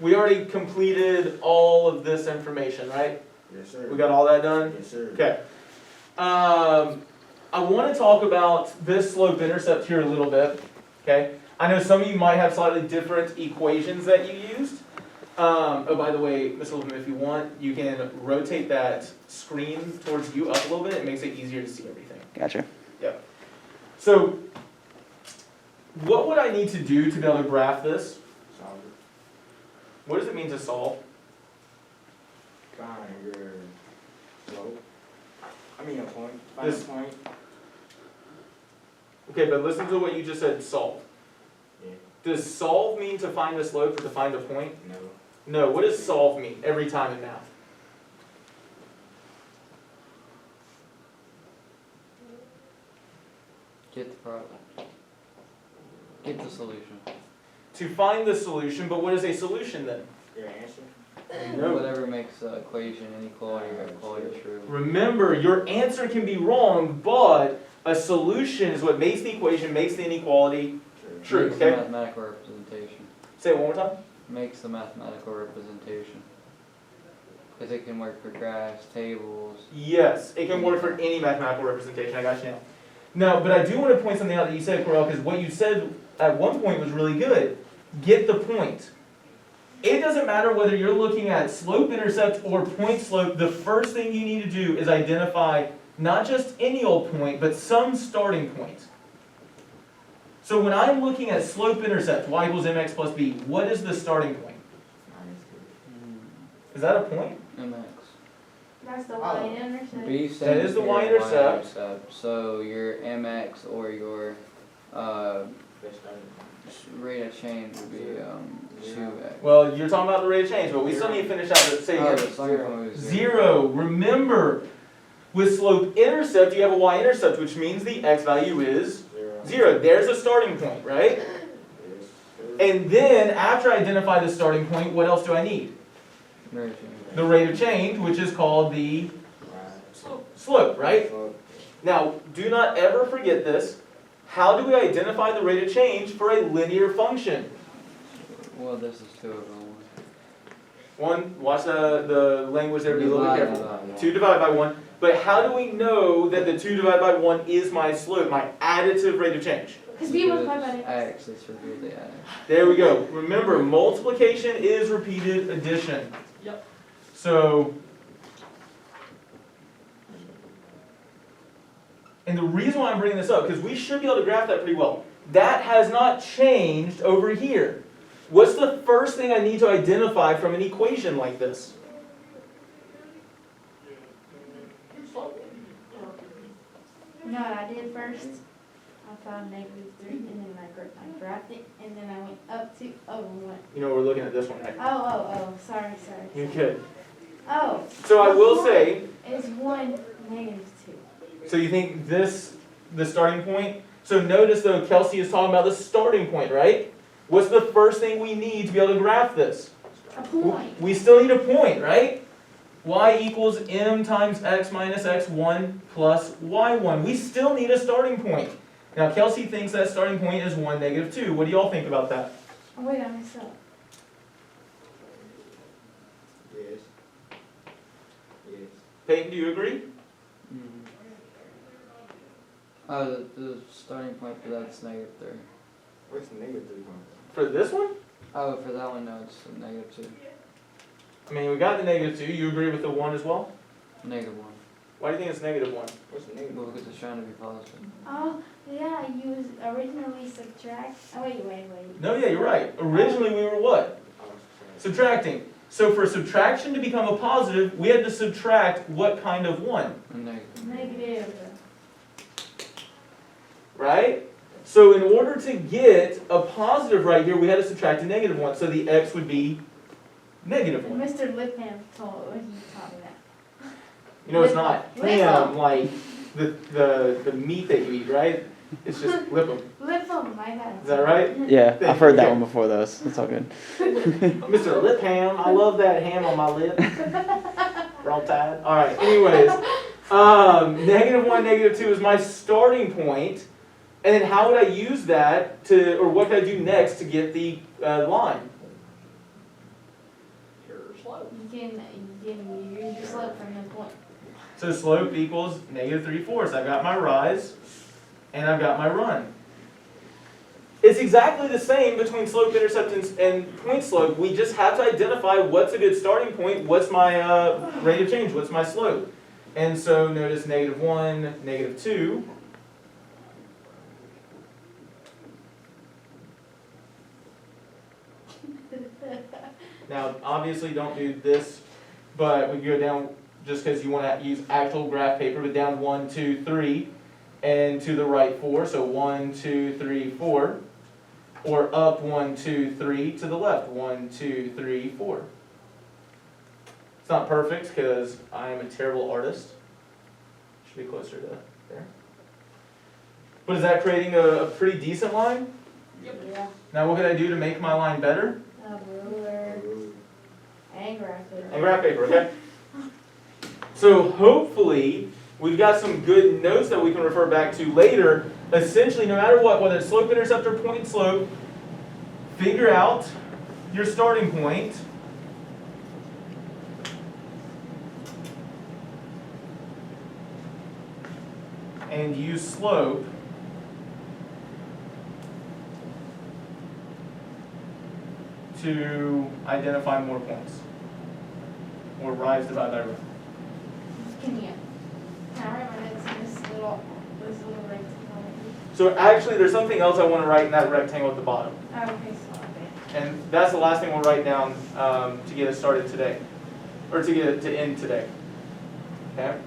We already completed all of this information, right? Yes, sir. We got all that done? Yes, sir. Okay. I want to talk about this slope-intercept here a little bit, okay? I know some of you might have slightly different equations that you used. Oh, by the way, Mr. Lipman, if you want, you can rotate that screen towards you up a little bit. It makes it easier to see everything. Gotcha. Yep. So, what would I need to do to be able to graph this? Solve it. What does it mean to solve? Find your slope. I mean a point. Find This- a point. Okay, but listen to what you just said, solve. Yeah. Does solve mean to find a slope or to find a point? No. No, what does solve mean every time in math? Get the problem. Get the solution. To find the solution, but what is a solution then? Your answer? No. Whatever makes the equation inequality or equality true. Remember, your answer can be wrong, but a solution is what makes the equation, makes the inequality true, Makes the okay? mathematical representation. Say it one more time. Makes the mathematical representation. Because it can work for graphs, tables. Yes, it can work for any mathematical representation, I got you now. No, but I do want to point something out that you said, Corel, because what you said at one point was really good. Get the point. It doesn't matter whether you're looking at slope-intercept or point-slope, the first thing you need to do is identify not just any old point, but some starting point. So when I'm looking at slope-intercept, y equals mx plus b, what is the starting point? Is that a point? MX. That's the y-intercept. B That stands is the for y-intercept. y-intercept. So your MX or your Best starting. rate of change would be 2x. Well, you're talking about the rate of change, but we still need to finish out the say Oh, again. the starting point was 0. Remember, with slope-intercept, you have a y-intercept, which means the x value is 0. There's a starting point, right? Yes, sir. And then, after I identify the starting point, what else do I need? Rate of change. The rate of change, which is called the Right. slope, right? Slope. Now, do not ever forget this. How do we identify the rate of change for a linear function? Well, this is 2 over 1. Watch the language there, be a little bit Divide careful. by one. 2 divided by 1. But how do we know that the 2 divided by 1 is my slope, my additive rate of change? Because b multiplied by x. X, let's repeat the x. There we go. Remember, multiplication is repeated addition. Yep. So, and the reason why I'm bringing this up, because we should be able to graph that pretty well. That has not changed over here. What's the first thing I need to identify from an equation like this? You know what I did first? I found -3 and then I graphed it and then I went up to, oh, what? You know, we're looking at this one, right? Oh, sorry. You're good. Oh. So I will say, Is 1 -2. so you think this, the starting point? So notice though, Kelsey is talking about the starting point, right? What's the first thing we need to be able to graph this? A point. We still need a point, right? Y equals m times x minus x1 plus y1. We still need a starting point. Now Kelsey thinks that starting point is 1, -2. What do y'all think about that? Oh, wait, I messed up. Yes. Yes. Peyton, do you agree? The starting point for that's -3. What's negative 3 points? For this one? Oh, for that one, no, it's -2. I mean, we got the -2. You agree with the 1 as well? -1. Why do you think it's -1? What's the negative? Well, because it's trying to be positive. Oh, yeah, you was originally subtract. Oh, wait. No, yeah, you're right. Originally we were what? Oh, Subtracting. So for subtraction to become a positive, we had to subtract what kind of 1? A negative. Negative. Right? So in order to get a positive right here, we had to subtract a -1. So the x would be -1. Mr. Lipham taught me that. You know, it's not Lip 'em. ham like the meat that you eat, right? It's just lip 'em. Lipham, my bad. Is that right? Yeah, Thank I've heard you. that one before though, so it's all good. Mr. Lip Ham, I love that ham on my lip. Roll Tide. All right. Anyways, -1, -2 is my starting point, and then how would I use that to, or what could I do next to get the line? slope. You can use your slope from the point. So slope equals negative 3/4. I've got my rise and I've got my run. It's exactly the same between slope intercept and point slope. We just have to identify what's a good starting point, what's my rate of change, what's my slope. And so notice -1, -2. Now, obviously don't do this, but we go down just because you want to use actual graph paper, but down 1, 2, 3, and to the right 4. So 1, 2, 3, 4. Or up 1, 2, 3 to the left. 1, 2, 3, 4. It's not perfect because I am a terrible artist. Should be closer to there. But is that creating a pretty decent line? Yeah. Now what can I do to make my line better? A ruler and graph paper. And graph paper, okay? So hopefully we've got some good notes that we can refer back to later. Essentially, no matter what, whether it's slope intercept or point slope, figure out your starting point. And use slope to identify more points. Or rise divided by run. Can I write my notes in this little rectangle? So actually, there's something else I want to write in that rectangle at the bottom. Oh, okay, so okay. And that's the last thing we'll write down to get us started today. Or to get it to end today. Okay?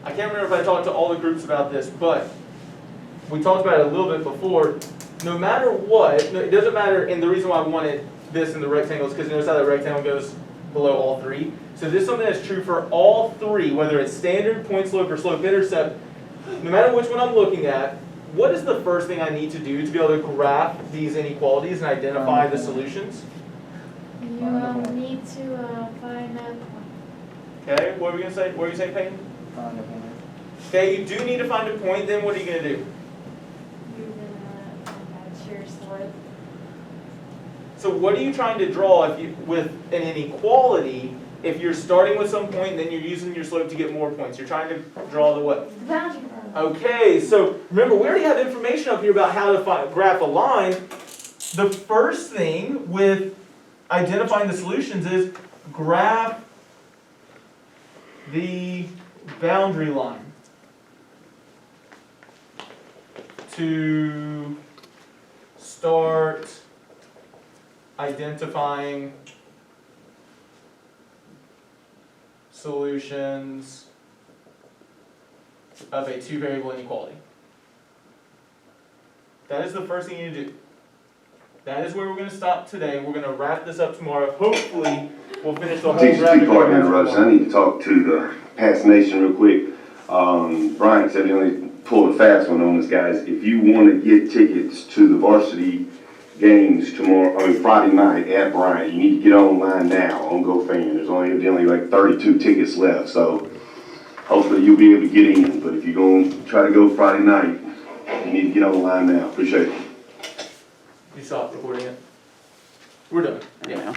I can't remember if I talked to all the groups about this, but we talked about it a little bit before. No matter what, it doesn't matter, and the reason why I wanted this in the rectangle is because notice how that rectangle goes below all three. So this is something that's true for all three, whether it's standard, point slope, or slope intercept. No matter which one I'm looking at, what is the first thing I need to do to be able to graph these inequalities and identify the solutions? You need to find a point. Okay, what were we going to say? What were you saying, Peyton? Find a point. Okay, you do need to find a point, then what are you going to do? You're gonna match your slope. So what are you trying to draw if you, with an inequality if you're starting with some point and then you're using your slope to get more points? You're trying to draw the what? The boundary line. Okay, so remember we already have information up here about how to graph a line. The first thing with identifying the solutions is graph the boundary line to start identifying solutions of a two-variable inequality. That is the first thing you need to do. That is where we're going to stop today. We're going to wrap this up tomorrow. Hopefully, we'll finish the whole Teacher, graphic. two-part interruption. I need to talk to the past nation real quick. Brian said he only pulled a fast one on us, guys. If you want to get tickets to the varsity games Friday night at Bryant, you need to get online now on GoFan. There's only evidently like 32 tickets left, so hopefully you'll be able to get in. But if you're going to try to go Friday night, you need to get online now. Appreciate it. You stopped recording it. We're done. Yeah.